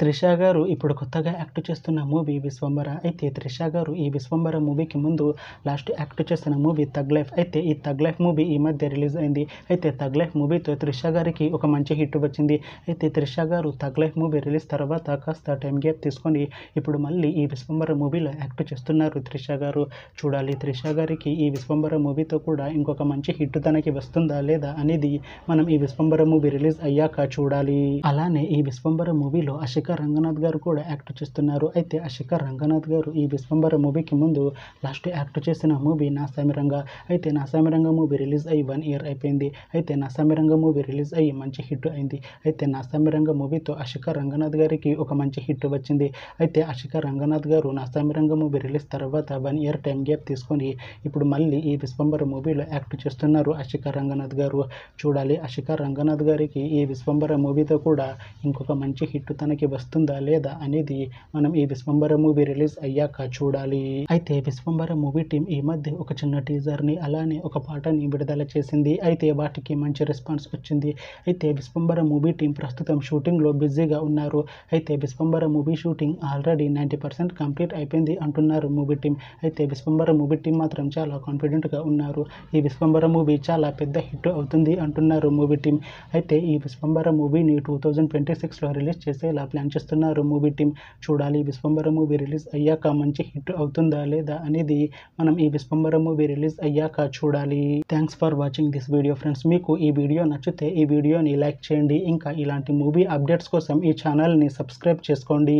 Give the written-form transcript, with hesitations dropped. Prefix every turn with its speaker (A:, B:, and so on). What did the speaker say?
A: త్రిష గారు ఇప్పుడు కొత్తగా యాక్ట్ చేస్తున్న మూవీ విశ్వంబర. అయితే త్రిష గారు ఈ విశ్వంబర మూవీకి ముందు లాస్ట్ యాక్ట్ చేసిన మూవీ థగ్ లైఫ్. అయితే ఈ థగ్ లైఫ్ మూవీ ఈ మధ్య రిలీజ్ అయింది. అయితే థగ్ లైఫ్ మూవీతో త్రిష గారికి ఒక మంచి హిట్ వచ్చింది. అయితే త్రిష గారు థగ్ లైఫ్ మూవీ రిలీజ్ తర్వాత కాస్త టైం గ్యాప్ తీసుకొని ఇప్పుడు మళ్ళీ ఈ విశ్వంబర మూవీలో యాక్ట్ చేస్తున్నారు త్రిష గారు. చూడాలి త్రిష గారికి ఈ విశ్వంబర మూవీతో కూడా ఇంకొక మంచి హిట్ తనకి వస్తుందా లేదా అనేది మనం ఈ విశ్వంబర మూవీ రిలీజ్ అయ్యాక చూడాలి. అలానే ఈ విశ్వంబర మూవీలో అశిక రంగనాథ్ గారు కూడా యాక్ట్ చేస్తున్నారు. అయితే అశిక రంగనాథ్ గారు ఈ విశ్వంబర మూవీకి ముందు లాస్ట్ యాక్ట్ చేసిన మూవీ నా సామిరంగ. అయితే నా సామిరంగ మూవీ రిలీజ్ అయ్యి 1 year అయిపోయింది. అయితే నా సామిరంగ మూవీ రిలీజ్ అయ్యి మంచి హిట్ అయింది. అయితే నా సామిరంగ మూవీతో అశిక రంగనాథ్ గారికి ఒక మంచి హిట్ వచ్చింది. అయితే అశిక రంగనాథ్ గారు నా సామిరంగ మూవీ రిలీజ్ తర్వాత 1 year టైం గ్యాప్ తీసుకొని ఇప్పుడు మళ్ళీ ఈ విశ్వంబర మూవీలో యాక్ట్ చేస్తున్నారు అశిక రంగనాథ్ గారు. చూడాలి అశిక రంగనాథ్ గారికి ఈ విశ్వంబర మూవీతో కూడా ఇంకొక మంచి హిట్ తనకి వస్తుందా లేదా అనేది మనం ఈ విశ్వంబర మూవీ రిలీజ్ అయ్యాక చూడాలి. అయితే విశ్వంబర మూవీ టీం ఈ మధ్య ఒక చిన్న టీజర్ని అలానే ఒక పాటని విడుదల చేసింది. అయితే వాటికి మంచి రెస్పాన్స్ వచ్చింది. అయితే విశ్వంబర మూవీ టీం ప్రస్తుతం షూటింగ్లో బిజీగా ఉన్నారు. అయితే Vishwambhara movie shooting already 90% complete అయిపోయింది అంటున్నారు మూవీ టీం. అయితే విశ్వంబర మూవీ టీం మాత్రం చాలా కాన్ఫిడెంట్గా ఉన్నారు. ఈ విశ్వంబర మూవీ చాలా పెద్ద హిట్ అవుతుంది అంటున్నారు మూవీ టీం. అయితే ఈ విశ్వంబర మూవీని 2026లో రిలీజ్ చేసేలా ప్లాన్ చేస్తున్నారు మూవీ టీం. చూడాలి విశ్వంబర మూవీ రిలీజ్ అయ్యాక మంచి హిట్ అవుతుందా లేదా అనేది మనం ఈ విశ్వంబర మూవీ రిలీజ్ అయ్యాక చూడాలి. Thanks for watching this video friends. మీకు ఈ వీడియో నచ్చితే ఈ వీడియోని లైక్ చేయండి. ఇంకా ఇలాంటి మూవీ అప్డేట్స్ కోసం ఈ ఛానల్ని సబ్స్క్రైబ్ చేసుకోండి.